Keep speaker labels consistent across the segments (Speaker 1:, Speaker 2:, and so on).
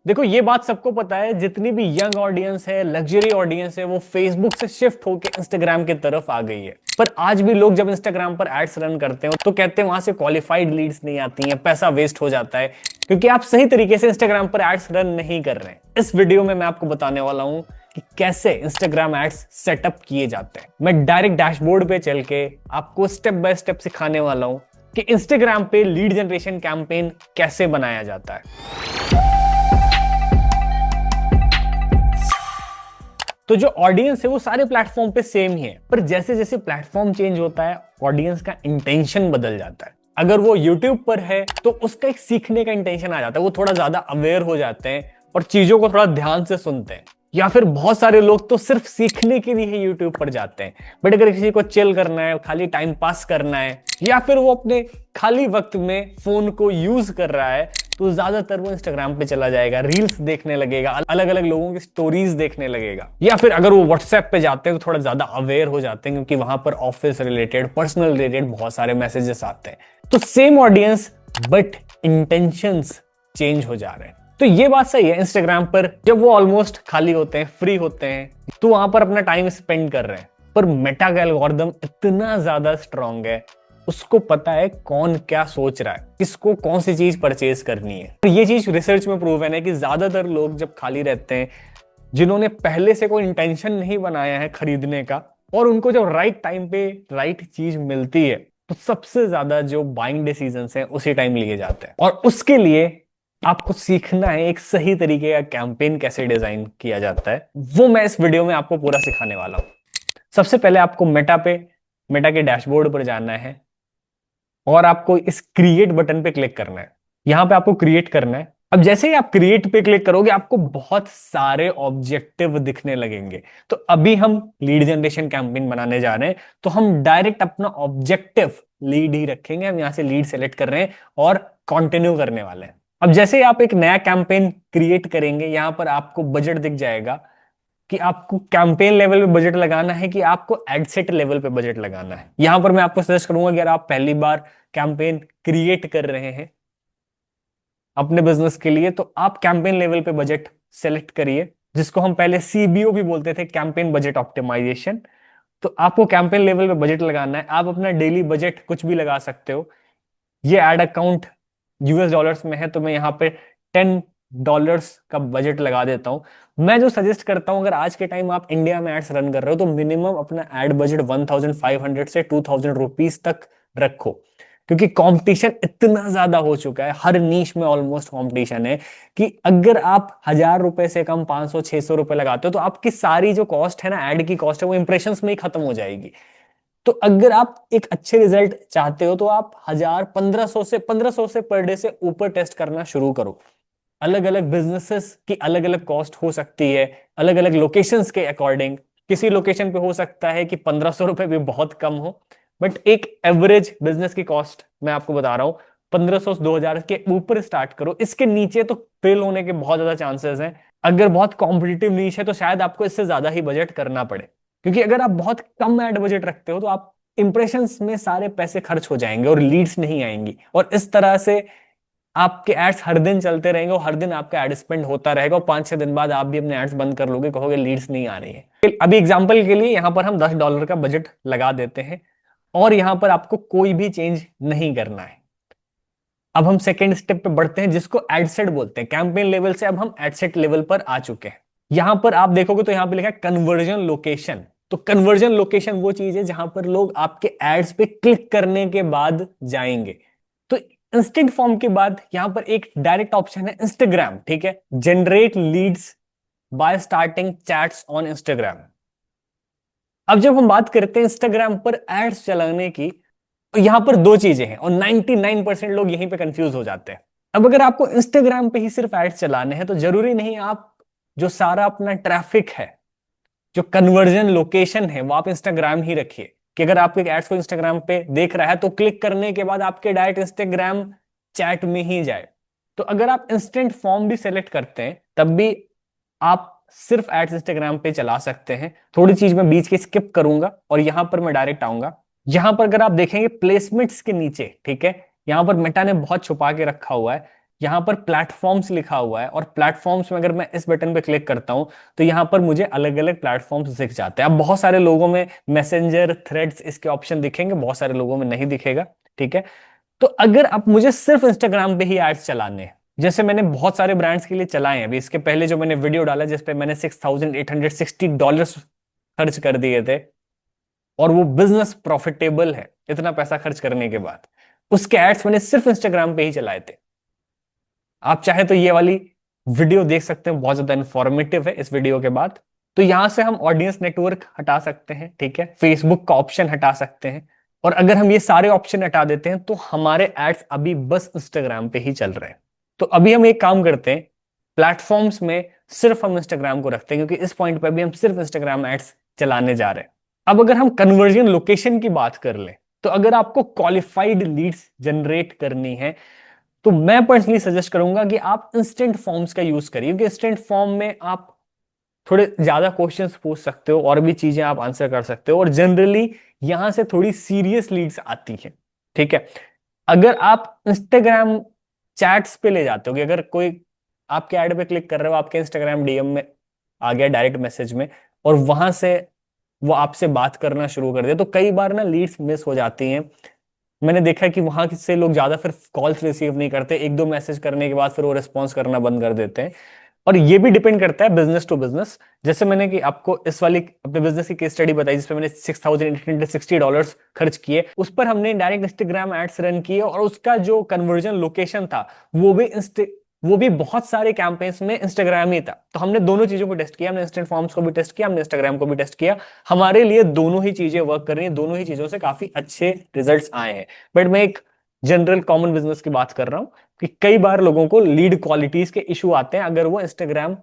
Speaker 1: देखो ये बात सबको पता है, जितनी भी यंग ऑडियंस है, लग्जरी ऑडियंस है, वो फेसबुक से शिफ्ट होकर इंस्टाग्राम की तरफ आ गई है। पर आज भी लोग जब इंस्टाग्राम पर एड्स रन करते हैं तो कहते हैं वहां से क्वालिफाइड लीड्स नहीं आती हैं, पैसा वेस्ट हो जाता है, क्योंकि आप सही तरीके से इंस्टाग्राम पर एड्स रन नहीं कर रहे हैं। इस वीडियो में मैं आपको बताने वाला हूं कि कैसे इंस्टाग्राम एड्स सेटअप किए जाते हैं। मैं डायरेक्ट डैशबोर्ड पे चल के आपको स्टेप बाय स्टेप सिखाने वाला हूं कि इंस्टाग्राम पे लीड जनरेशन कैंपेन कैसे बनाया जाता है। तो जो ऑडियंस है वो सारे प्लेटफॉर्म पे सेम ही है, पर जैसे जैसे प्लेटफॉर्म चेंज होता है ऑडियंस का इंटेंशन बदल जाता है। अगर वो यूट्यूब पर है तो उसका एक सीखने का इंटेंशन आ जाता है, वो थोड़ा ज्यादा अवेयर हो जाते हैं और चीजों को थोड़ा ध्यान से सुनते हैं। या फिर बहुत सारे लोग तो सिर्फ सीखने के लिए ही यूट्यूब पर जाते हैं, बट अगर किसी को चिल करना है, खाली टाइम पास करना है, या फिर वो अपने खाली वक्त में फोन को यूज कर रहा है, तो ज्यादातर वो इंस्टाग्राम पे चला जाएगा, रील्स देखने लगेगा, अलग अलग लोगों की स्टोरीज देखने लगेगा। या फिर अगर वो व्हाट्सएप पे जाते हैं तो थोड़ा ज्यादा अवेयर हो जाते हैं, क्योंकि वहां पर ऑफिस रिलेटेड, पर्सनल रिलेटेड बहुत सारे मैसेजेस आते हैं। तो same audience but intentions change हो जा रहे हैं। तो ये बात सही है, इंस्टाग्राम पर जब वो ऑलमोस्ट खाली होते हैं, फ्री होते हैं, तो वहां पर अपना टाइम स्पेंड कर रहे हैं। पर मेटा का एल्गोरिदम इतना ज्यादा स्ट्रांग है, उसको पता है कौन क्या सोच रहा है, किसको कौन सी चीज परचेज करनी है। तो ये चीज रिसर्च में प्रूवन है कि ज्यादातर लोग जब खाली रहते हैं, जिन्होंने पहले से कोई इंटेंशन नहीं बनाया है खरीदने का, और उनको जब राइट टाइम पे राइट चीज मिलती है, तो सबसे ज्यादा जो बाइंग डिसीजंस हैं उसी टाइम लिए जाते हैं। और उसके लिए आपको सीखना है एक सही तरीके का कैंपेन कैसे डिजाइन किया जाता है, वो मैं इस वीडियो में आपको पूरा सिखाने वाला हूं। सबसे पहले आपको मेटा के डैशबोर्ड पर जाना है और आपको इस क्रिएट बटन पे क्लिक करना है। यहां पे आपको क्रिएट करना है। अब जैसे ही आप क्रिएट पे क्लिक करोगे, आपको बहुत सारे ऑब्जेक्टिव दिखने लगेंगे। तो अभी हम लीड जनरेशन कैंपेन बनाने जा रहे हैं, तो हम डायरेक्ट अपना ऑब्जेक्टिव लीड ही रखेंगे। हम यहां से लीड सेलेक्ट कर रहे हैं और कंटिन्यू करने वाले हैं। अब जैसे ही आप एक नया कैंपेन क्रिएट करेंगे, यहां पर आपको बजट दिख जाएगा कि आपको कैंपेन लेवल पे बजट लगाना है कि आपको एडसेट लेवल पे बजट लगाना है। यहां पर मैं आपको सजेस्ट करूंगा कि अगर आप पहली बार कैंपेन क्रिएट कर रहे हैं अपने बिजनेस के लिए, तो आप कैंपेन लेवल पे बजट सेलेक्ट करिए, जिसको हम पहले सीबीओ भी बोलते थे, कैंपेन बजट ऑप्टिमाइजेशन। तो आपको कैंपेन लेवल पे बजट लगाना है। आप अपना डेली बजट कुछ भी लगा सकते हो। ये एड अकाउंट यूएस डॉलर्स में है, तो मैं यहाँ पे $10 का बजट लगा देता हूं। मैं जो सजेस्ट करता हूं, अगर आज के टाइम आप इंडिया में एड्स रन कर रहे हो, तो मिनिमम अपना एड बजट 1500 से 2000 रुपीज तक रखो, क्योंकि कंपटीशन इतना ज्यादा हो चुका है, हर नीश में ऑलमोस्ट कंपटीशन है, कि अगर आप 1000 रुपए से कम 500-600 रुपए लगाते हो, तो आपकी सारी जो कॉस्ट है ना, एड की कॉस्ट है, वो इंप्रेशंस में ही खत्म हो जाएगी। तो अगर आप एक अच्छे रिजल्ट चाहते हो, तो आप 1000 1500 से पर डे से ऊपर टेस्ट करना शुरू करो। अलग अलग बिजनेसेस की अलग अलग कॉस्ट हो सकती है, अलग अलग लोकेशंस के अकॉर्डिंग। किसी लोकेशन पे हो सकता है कि 1500 रुपए भी बहुत कम हो, बट एक एवरेज बिजनेस की कॉस्ट मैं आपको बता रहा हूँ, 1500 से 2000 के ऊपर स्टार्ट करो। इसके नीचे तो फेल होने के बहुत ज्यादा चांसेस हैं। अगर बहुत कॉम्पिटिटिव नीश है, तो शायद आपको इससे ज्यादा ही बजट करना पड़े, क्योंकि अगर आप बहुत कम एड बजट रखते हो, तो आप इंप्रेशंस में सारे पैसे खर्च हो जाएंगे और लीड्स नहीं आएंगी। और इस तरह से आपके एड्स हर दिन चलते रहेंगे और हर दिन आपका एड स्पेंड होता रहेगा, और 5-6 दिन बाद आप भी अपने एड्स बंद कर लोगे, कहोगे लीड्स नहीं आ रही है। अभी एग्जांपल के लिए यहां पर हम $10 का बजट लगा देते हैं, और यहां पर आपको कोई भी चेंज नहीं करना है। अब हम सेकेंड स्टेप पे बढ़ते हैं, जिसको एडसेट बोलते हैं। कैंपेन लेवल से अब हम एडसेट लेवल पर आ चुके हैं। यहां पर आप देखोगे तो यहां पे लिखा है कन्वर्जन लोकेशन। तो कन्वर्जन लोकेशन वो चीज है जहां पर लोग आपके एड्स पे क्लिक करने के बाद जाएंगे। तो इंस्टेंट फॉर्म के बाद यहां पर एक डायरेक्ट ऑप्शन है इंस्टाग्राम, ठीक है, generate leads by starting chats on Instagram. अब जब हम बात करते हैं इंस्टाग्राम पर एड्स चलाने की, तो यहां पर दो चीजें हैं, और 99% लोग यहीं पे कंफ्यूज हो जाते हैं। अब अगर आपको इंस्टाग्राम पे ही सिर्फ एड्स चलाने हैं, तो जरूरी नहीं आप जो सारा अपना ट्रैफिक है, जो कन्वर्जन लोकेशन है, वो आप इंस्टाग्राम ही रखिए, कि अगर आपके एड्स को इंस्टाग्राम पे देख रहा है, तो क्लिक करने के बाद आपके डायरेक्ट इंस्टाग्राम चैट में ही जाए। तो अगर आप इंस्टेंट फॉर्म भी सेलेक्ट करते हैं, तब भी आप सिर्फ एड्स इंस्टाग्राम पे चला सकते हैं। थोड़ी चीज मैं बीच की स्किप करूंगा और यहां पर मैं डायरेक्ट आऊंगा। यहां पर अगर आप देखेंगे प्लेसमेंट्स के नीचे, ठीक है, यहां पर मेटा ने बहुत छुपा के रखा हुआ है, यहाँ पर प्लेटफॉर्म्स लिखा हुआ है, और प्लेटफॉर्म्स में अगर मैं इस बटन पे क्लिक करता हूं तो यहाँ पर मुझे अलग अलग प्लेटफॉर्म्स दिख जाते हैं। अब बहुत सारे लोगों में मैसेंजर, थ्रेड्स इसके ऑप्शन दिखेंगे, बहुत सारे लोगों में नहीं दिखेगा। ठीक है, तो अगर अब मुझे सिर्फ इंस्टाग्राम पे ही एड्स चलाने हैं, जैसे मैंने बहुत सारे ब्रांड्स के लिए चलाए हैं, अभी इसके पहले जो मैंने वीडियो डाला जिसपे मैंने $6,860 खर्च कर दिए थे, और वो बिजनेस प्रॉफिटेबल है इतना पैसा खर्च करने के बाद, उसके एड्स मैंने सिर्फ इंस्टाग्राम पे ही चलाए थे। आप चाहे तो ये वाली वीडियो देख सकते हैं, बहुत ज्यादा इंफॉर्मेटिव है इस वीडियो के बाद। तो यहां से हम ऑडियंस नेटवर्क हटा सकते हैं, ठीक है, फेसबुक का ऑप्शन हटा सकते हैं, और अगर हम ये सारे ऑप्शन हटा देते हैं तो हमारे एड्स अभी बस इंस्टाग्राम पे ही चल रहे हैं। तो अभी हम एक काम करते हैं, प्लेटफॉर्म्स में सिर्फ हम इंस्टाग्राम को रखते हैं, क्योंकि इस पॉइंट पे भी हम सिर्फ इंस्टाग्राम एड्स चलाने जा रहे हैं। अब अगर हम कन्वर्जन लोकेशन की बात कर लें, तो अगर आपको क्वालिफाइड लीड्स जनरेट करनी है तो मैं पर्सनली सजेस्ट करूंगा कि आप इंस्टेंट फॉर्म्स का यूज करिए, क्योंकि इंस्टेंट फॉर्म में आप थोड़े ज्यादा क्वेश्चंस पूछ सकते हो और भी चीजें आप आंसर कर सकते हो, और जनरली यहां से थोड़ी सीरियस लीड्स आती हैं। ठीक है, अगर आप इंस्टाग्राम चैट्स पे ले जाते हो कि अगर कोई आपके ऐड पे क्लिक कर रहे हो, आपके इंस्टाग्राम डीएम में आ गया, डायरेक्ट मैसेज में, और वहां से वो आपसे बात करना शुरू कर दे, तो कई बार ना लीड्स मिस हो जाती हैं। मैंने देखा है कि वहां से लोग ज्यादा फिर कॉल्स रिसीव नहीं करते, एक दो मैसेज करने के बाद फिर वो रिस्पॉन्स करना बंद कर देते हैं। और ये भी डिपेंड करता है बिजनेस टू बिजनेस। जैसे मैंने कि आपको इस वाली अपने बिजनेस की केस स्टडी बताई जिसपे मैंने $6,860 खर्च किए, उस पर हमने डायरेक्ट इंस्टाग्राम एड्स रन किए, और उसका जो कन्वर्जन लोकेशन था वो भी बहुत सारे कैंपेन्स में इंस्टाग्राम ही था। तो हमने दोनों चीजों को टेस्ट किया, हमने इंस्टेंट फॉर्म्स को भी टेस्ट किया, हमने इंस्टाग्राम को भी टेस्ट किया। हमारे लिए दोनों ही चीजें वर्क कर रही हैं, दोनों ही चीजों से काफी अच्छे रिजल्ट्स आए हैं। बट मैं एक जनरल कॉमन बिजनेस की बात कर रहा हूं कि कई बार लोगों को लीड क्वालिटीज के इशू आते हैं अगर वो इंस्टाग्राम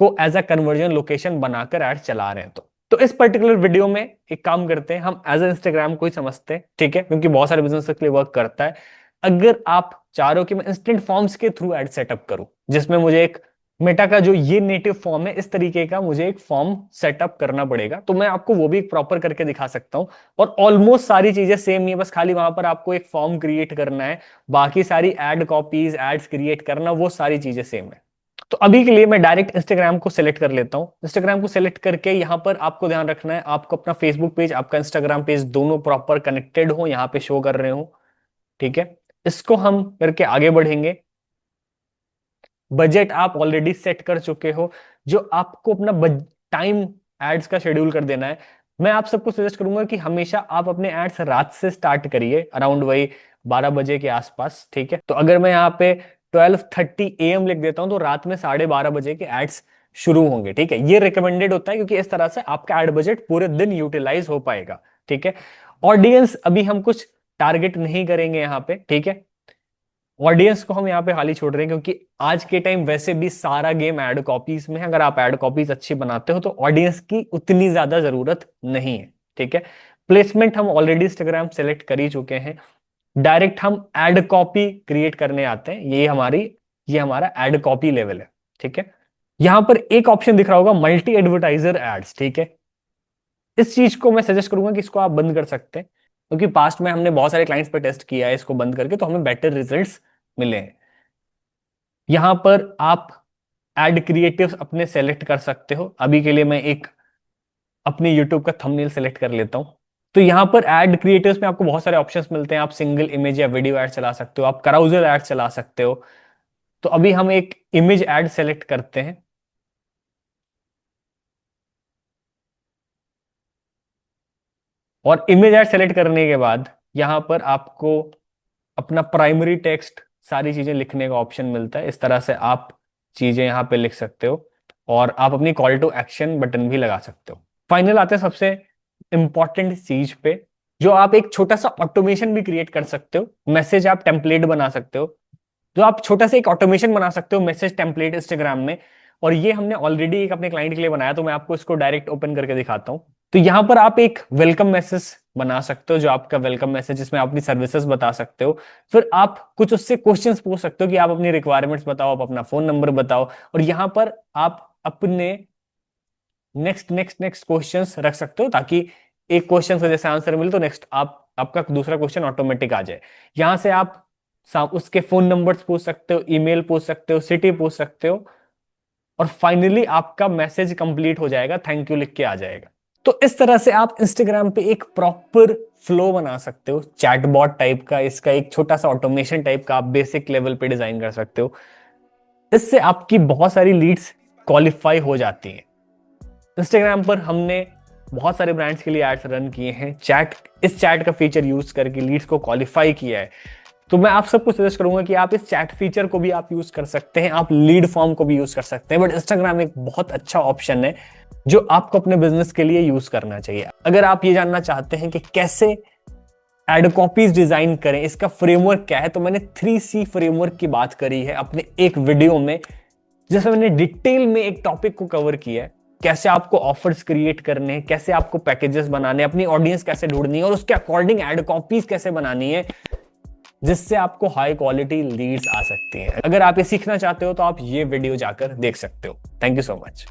Speaker 1: को एज अ कन्वर्जन लोकेशन बनाकर एड चला रहे हैं। तो इस पर्टिकुलर वीडियो में एक काम करते हैं, हम एज अ इंस्टाग्राम को ही समझते हैं, ठीक है, क्योंकि बहुत सारे बिजनेस के लिए वर्क करता है। अगर आप चाह रहे हो कि मैं इंस्टेंट फॉर्म्स के थ्रू एड सेटअप करूं, जिसमें मुझे एक मेटा का जो ये नेटिव फॉर्म है इस तरीके का मुझे एक फॉर्म सेटअप करना पड़ेगा, तो मैं आपको वो भी प्रॉपर करके दिखा सकता हूं। और ऑलमोस्ट सारी चीजें सेम ही है, बस खाली वहां पर आपको एक फॉर्म क्रिएट करना है, बाकी सारी एड कॉपीज, एड्स क्रिएट करना, वो सारी चीजें सेम है। तो अभी के लिए मैं डायरेक्ट इंस्टाग्राम को सिलेक्ट कर लेता हूं। इंस्टाग्राम को सिलेक्ट करके यहां पर आपको ध्यान रखना है, आपको अपना फेसबुक पेज, आपका इंस्टाग्राम पेज दोनों प्रॉपर कनेक्टेड हो, यहां पे शो कर रहे हो। ठीक है, इसको हम करके आगे बढ़ेंगे। बजट आप ऑलरेडी सेट कर चुके हो, जो आपको अपना टाइम एड्स का शेड्यूल कर देना है। मैं आप सबको सजेस्ट करूंगा कि हमेशा आप अपने एड्स रात से स्टार्ट करिए, अराउंड वही 12 बजे के आसपास। ठीक है, तो अगर मैं यहाँ पे 12:30 AM लिख देता हूं तो रात में 12:30 बजे के एड्स शुरू होंगे। ठीक है, ये रिकमेंडेड होता है क्योंकि इस तरह से आपका एड बजट पूरे दिन यूटिलाइज हो पाएगा। ठीक है, ऑडियंस अभी हम कुछ टारगेट नहीं करेंगे यहाँ पे। ठीक है, ऑडियंस को हम यहाँ पे खाली छोड़ रहे हैं क्योंकि आज के टाइम वैसे भी सारा गेम एड कॉपीज में है। अगर आप एड कॉपीज अच्छी बनाते हो तो ऑडियंस की उतनी ज्यादा जरूरत नहीं है। ठीक है, प्लेसमेंट हम ऑलरेडी इंस्टाग्राम सेलेक्ट कर ही चुके हैं, डायरेक्ट हम एड कॉपी क्रिएट करने आते हैं। ये हमारा एड कॉपी लेवल है। ठीक है, यहां पर एक ऑप्शन दिख रहा होगा मल्टी एडवर्टाइजर एड्स। ठीक है, इस चीज को मैं सजेस्ट करूंगा कि इसको आप बंद कर सकते हैं, क्योंकि पास्ट में हमने बहुत सारे क्लाइंट्स पे टेस्ट किया है इसको बंद करके, तो हमें बेटर रिजल्ट्स मिले हैं। यहां पर आप एड क्रिएटिव्स अपने सेलेक्ट कर सकते हो। अभी के लिए मैं एक अपनी यूट्यूब का थंबनेल सेलेक्ट कर लेता हूं। तो यहां पर एड क्रिएटिव्स में आपको बहुत सारे ऑप्शंस मिलते हैं, आप सिंगल इमेज या वीडियो एड चला सकते हो, आप कराउजल एड चला सकते हो। तो अभी हम एक इमेज एड सेलेक्ट करते हैं, और इमेज एड सेलेक्ट करने के बाद यहां पर आपको अपना प्राइमरी टेक्स्ट, सारी चीजें लिखने का ऑप्शन मिलता है। इस तरह से आप चीजें यहां पे लिख सकते हो, और आप अपनी कॉल टू एक्शन बटन भी लगा सकते हो। फाइनल आते हैं सबसे इंपॉर्टेंट चीज पे, जो आप एक छोटा सा ऑटोमेशन भी क्रिएट कर सकते हो। मैसेज आप टेम्पलेट बना सकते हो, जो आप छोटा सा एक ऑटोमेशन बना सकते हो मैसेज टेम्पलेट इंस्टाग्राम में। और ये हमने ऑलरेडी एक अपने क्लाइंट के लिए बनाया, तो मैं आपको इसको डायरेक्ट ओपन करके दिखाता हूं। तो यहां पर आप एक वेलकम मैसेज बना सकते हो, जो आपका वेलकम मैसेज, जिसमें आप अपनी सर्विसेज बता सकते हो। फिर आप कुछ उससे क्वेश्चंस पूछ सकते हो कि आप अपनी रिक्वायरमेंट्स बताओ, आप अपना फोन नंबर बताओ, और यहां पर आप अपने नेक्स्ट नेक्स्ट नेक्स्ट क्वेश्चंस रख सकते हो, ताकि एक क्वेश्चन का जैसे आंसर मिले तो नेक्स्ट आपका दूसरा क्वेश्चन ऑटोमेटिक आ जाए। यहां से आप उसके फोन नंबर्स पूछ सकते हो, ईमेल पूछ सकते हो, सिटी पूछ सकते हो, और फाइनली आपका मैसेज कंप्लीट हो जाएगा, थैंक यू लिख के आ जाएगा। तो इस तरह से आप इंस्टाग्राम पे एक प्रॉपर फ्लो बना सकते हो, चैटबॉट टाइप का, इसका एक छोटा सा ऑटोमेशन टाइप का आप बेसिक लेवल पे डिजाइन कर सकते हो। इससे आपकी बहुत सारी लीड्स क्वालिफाई हो जाती हैं। इंस्टाग्राम पर हमने बहुत सारे ब्रांड्स के लिए एड्स रन किए हैं, इस चैट का फीचर यूज करके लीड्स को क्वालिफाई किया है। तो मैं आप सबको सजेस्ट करूंगा कि आप इस चैट फीचर को भी आप यूज कर सकते हैं, आप लीड फॉर्म को भी यूज कर सकते हैं, बट इंस्टाग्राम एक बहुत अच्छा ऑप्शन है जो आपको अपने बिजनेस के लिए यूज करना चाहिए। अगर आप ये जानना चाहते हैं कि कैसे एड कॉपीज डिजाइन करें, इसका फ्रेमवर्क क्या है, तो मैंने 3C फ्रेमवर्क की बात करी है अपने एक वीडियो में, जिसमें मैंने डिटेल में एक टॉपिक को कवर किया है, कैसे आपको ऑफर्स क्रिएट करने हैं, कैसे आपको पैकेजेस बनाने, अपनी ऑडियंस कैसे ढूंढनी है और उसके अकॉर्डिंग एड कॉपीज कैसे बनानी है, जिससे आपको हाई क्वालिटी लीड्स आ सकती हैं। अगर आप ये सीखना चाहते हो तो आप ये वीडियो जाकर देख सकते हो। Thank you so much.